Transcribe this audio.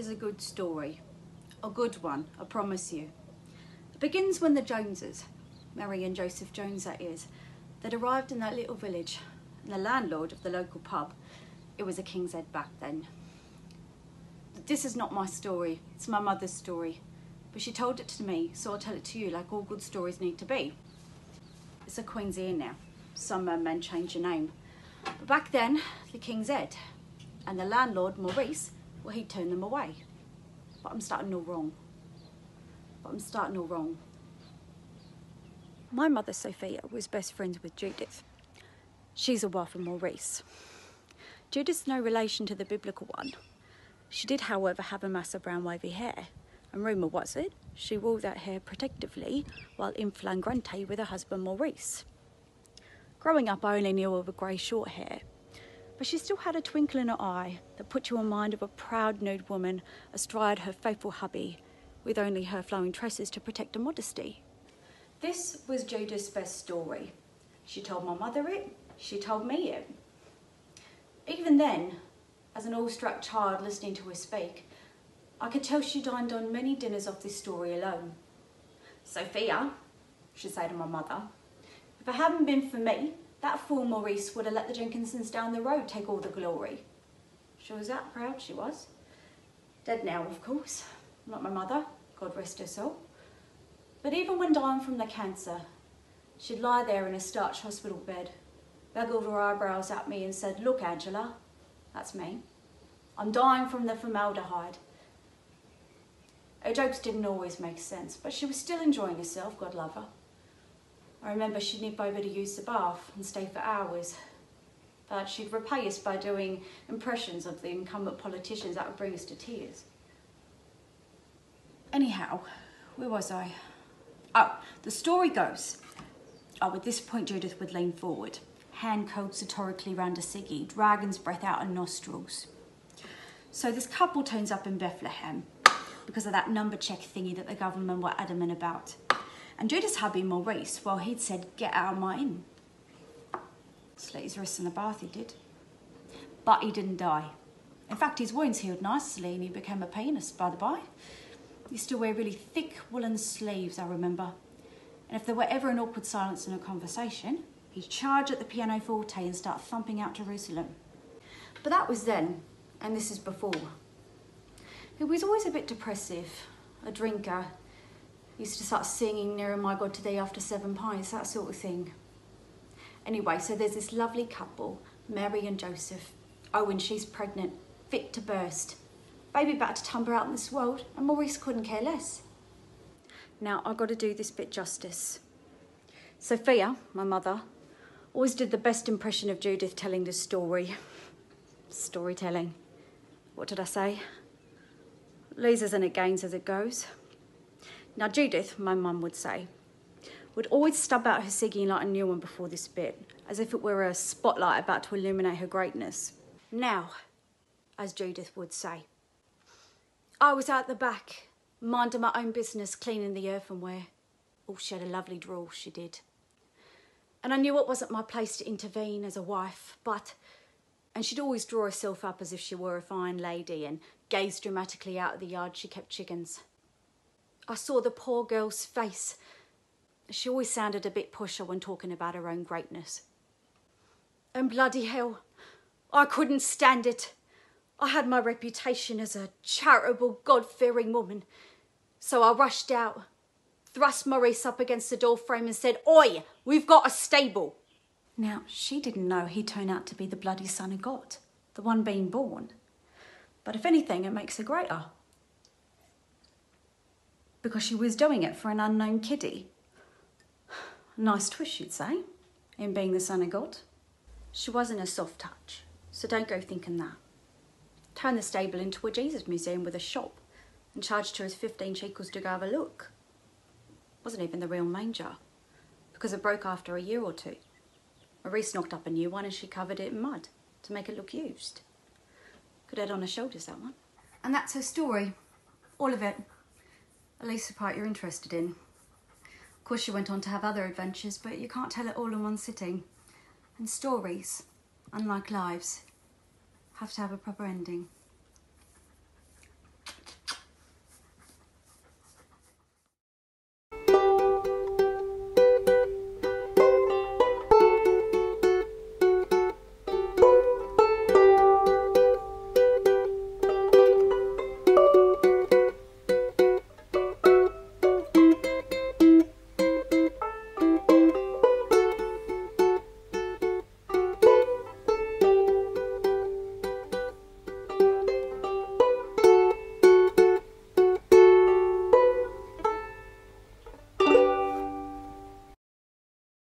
is a good story. A good one, I promise you. It begins when the Joneses, Mary and Joseph Jones that is, that arrived in that little village, and the landlord of the local pub, it was a King's Head back then. This is not my story, it's my mother's story. But she told it to me, so I'll tell it to you like all good stories need to be. It's a Queen's Ear now. Some men change the name. But back then, the King's Head, and the landlord, Maurice, well, he'd turn them away. But I'm starting all wrong. My mother, Sophia, was best friends with Judith. She's a wife of Maurice. Judith's no relation to the biblical one. She did, however, have a mass of brown wavy hair, and rumour was it, she wore that hair protectively while in flagrante with her husband Maurice. Growing up, I only knew her with grey short hair, but she still had a twinkle in her eye that put you in mind of a proud nude woman astride her faithful hubby, with only her flowing tresses to protect her modesty. This was Judith's best story. She told my mother it, she told me it. Even then, as an awestruck child listening to her speak, I could tell she dined on many dinners off this story alone. Sophia, she'd say to my mother, if it hadn't been for me, that fool Maurice would have let the Jenkinsons down the road take all the glory. She was that proud, she was. Dead now, of course. Not my mother, God rest her soul. But even when dying from the cancer, she'd lie there in a starched hospital bed, baggled her eyebrows at me and said, look, Angela, that's me. I'm dying from the formaldehyde. Her jokes didn't always make sense, but she was still enjoying herself, God love her. I remember she'd nip over to use the bath and stay for hours. But she'd repay us by doing impressions of the incumbent politicians that would bring us to tears. Anyhow, where was I? Oh, the story goes. Oh, at this point Judith would lean forward, hand curled satirically round a ciggy, dragon's breath out her nostrils. So this couple turns up in Bethlehem because of that number check thingy that the government were adamant about. And Judith's hubby, Maurice, well, he'd said, get out of my inn. Slit his wrists in the bath, he did. But he didn't die. In fact, his wounds healed nicely and he became a pianist, by the by. He used to wear really thick woolen sleeves, I remember. And if there were ever an awkward silence in a conversation, he'd charge at the pianoforte and start thumping out Jerusalem. But that was then, and this is before. He was always a bit depressive, a drinker. He used to start singing Nearer My God to Thee after 7 pints, that sort of thing. Anyway, so there's this lovely couple, Mary and Joseph. Oh, and she's pregnant, fit to burst. Baby about to tumble out in this world, and Maurice couldn't care less. Now, I've got to do this bit justice. Sophia, my mother, always did the best impression of Judith telling this story. Storytelling. What did I say? Losers and it gains as it goes. Now, Judith, my mum would say, would always stub out her ciggy and light a new one before this bit, as if it were a spotlight about to illuminate her greatness. Now, as Judith would say, I was out the back, minding my own business, cleaning the earthenware. Oh, she had a lovely drawl, she did. And I knew it wasn't my place to intervene as a wife, and she'd always draw herself up as if she were a fine lady and gaze dramatically out of the yard she kept chickens. I saw the poor girl's face. She always sounded a bit pusher when talking about her own greatness. And bloody hell, I couldn't stand it. I had my reputation as a charitable, God-fearing woman. So I rushed out, thrust Maurice up against the door frame and said, Oi, we've got a stable. Now, she didn't know he'd turn out to be the bloody Son of God, the one being born. But if anything, it makes her greater. Because she was doing it for an unknown kiddie. Nice twist, you'd say, in being the Son of God. She wasn't a soft touch, so don't go thinking that. Turned the stable into a Jesus museum with a shop and charged her as 15 shekels to go have a look. Wasn't even the real manger, because it broke after a year or two. Maurice knocked up a new one and she covered it in mud to make it look used. Good head on her shoulders, that one. And that's her story, all of it. At least the part you're interested in. Of course, she went on to have other adventures, but you can't tell it all in one sitting. And stories, unlike lives, have to have a proper ending.